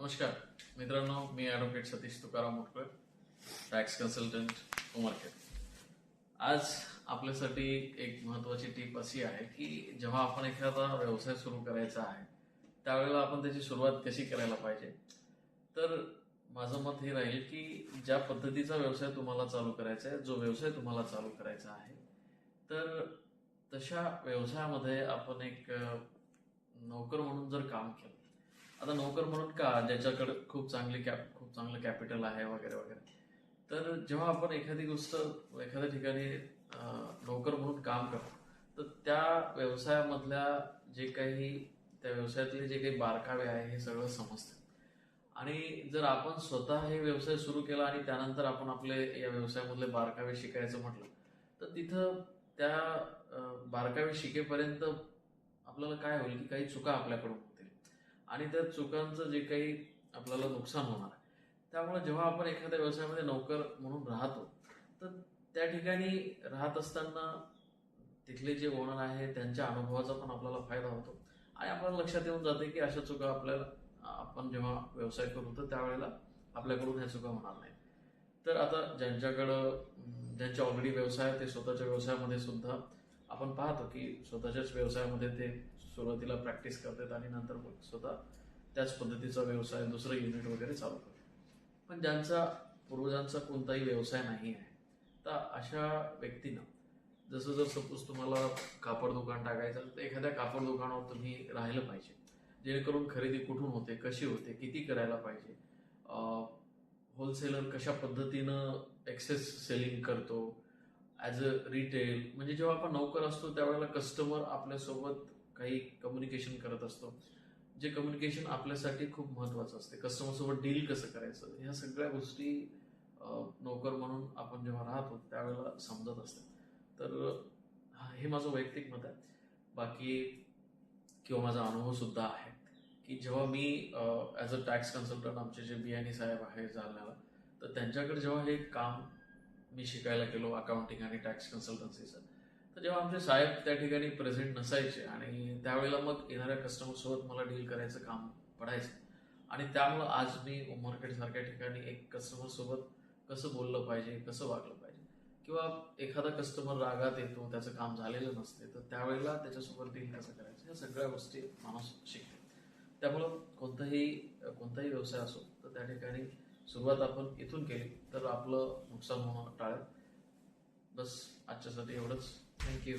नमस्कार मित्रांनो, मी advocate Satish Tukaram Mutkar, tax consultant Umarkhed. आज आपल्यासाठी एक महत्वाची टीप अशी आहे की जेव्हा आपण एखादा व्यवसाय सुरू करायचा आहे त्यावेळेला आपण त्याची सुरुवात कशी करायला पाहिजे. तर माझं मत हे राहील की ज्या पद्धतीचा व्यवसाय तुम्हाला चालू करायचा आहे, जो व्यवसाय तुम्हाला चालू करायचा आहे, तर तशा व्यवसायामध्ये आपण एक नोकर म्हणून जर काम केलं. आता नोकर म्हणून का, ज्याच्याकडे खूप चांगलं कॅपिटल आहे वगैरे वगैरे. तर जेव्हा आपण एखादी गोष्ट एखाद्या ठिकाणी नोकर म्हणून काम करतो, तर त्या व्यवसायामधल्या जे काही त्या व्यवसायातले जे काही बारकावे आहे हे सगळं समजतं. आणि जर आपण स्वतः हे व्यवसाय सुरू केला आणि त्यानंतर आपण आपले या व्यवसायामधले बारकावे शिकायचं म्हटलं, तर तिथं त्या बारकावे शिकेपर्यंत आपल्याला काय होईल की काही चुका आपल्याकडून होतील आणि त्या चुकांचं जे काही आपल्याला नुकसान होणार आहे. त्यामुळे जेव्हा आपण एखाद्या व्यवसायामध्ये नोकर म्हणून राहतो, तर त्या ठिकाणी राहत असताना तिथले जे ओनर आहे त्यांच्या अनुभवाचा पण आपल्याला फायदा होतो आणि आपल्याला लक्षात येऊन जाते की अशा चुका आपल्याला आपण जेव्हा व्यवसाय करू तर त्यावेळेला आपल्याकडून ह्या चुका होणार नाही. तर आता ज्यांचे ऑलरेडी व्यवसाय आहे ते स्वतःच्या व्यवसायामध्ये सुद्धा आपण पाहतो की स्वतःच्याच व्यवसायामध्ये ते सुरुवातीला प्रॅक्टिस करतात आणि नंतर मग स्वतः त्याच पद्धतीचा व्यवसाय दुसरं युनिट वगैरे चालू करतात. पण ज्यांचा पूर्वजांचा कोणताही व्यवसाय नाही आहे, तर अशा व्यक्तींना जसं जर सपोज तुम्हाला कापड दुकान टाकायचं तर एखाद्या कापड दुकानावर तुम्ही राहिलं पाहिजे, जेणेकरून खरेदी कुठून होते, कशी होते, किती करायला पाहिजे, होलसेलर कशा पद्धतीनं एक्सेस सेलिंग करतो, ॲज अ रिटेल. म्हणजे जेव्हा आपण नोकर असतो त्यावेळेला कस्टमर आपल्यासोबत काही कम्युनिकेशन करत असतो, जे कम्युनिकेशन आपल्यासाठी खूप महत्वाचं असते. कस्टमरसोबत डील कसं करायचं, ह्या सगळ्या गोष्टी नोकर म्हणून आपण जेव्हा राहतो त्यावेळेला समजत असतात. तर हे माझं वैयक्तिक मत आहे. बाकी किंवा माझा अनुभव सुद्धा आहे की जेव्हा मी ॲज अ टॅक्स कन्सल्टंट आमचे जे बियाणी साहेब आहे जालन्याला, तर त्यांच्याकडे जेव्हा हे काम मी शिकायला गेलो अकाउंटिंग आणि टॅक्स कन्सल्टन्सीचं, तर जेव्हा आमचे साहेब त्या ठिकाणी प्रेझेंट नसायचे आणि त्यावेळेला मग येणाऱ्या कस्टमरसोबत मला डील करायचं काम पडायचं. आणि त्यामुळं आज मी उमरखेडसारख्या ठिकाणी एक कस्टमरसोबत कसं बोललं पाहिजे, कसं वागलं पाहिजे, किंवा एखादा कस्टमर रागात येतो, त्याचं काम झालेलं नसते, तर त्यावेळेला त्याच्यासोबत डील कसं करायचं, ह्या सगळ्या गोष्टी माणूस शिकतो. त्यामुळं कोणताही व्यवसाय असो तर त्या ठिकाणी सुरुवात आपण इथून केली तर आपलं नुकसान होणं टाळेल. बस आजच्यासाठी एवढंच. थँक्यू.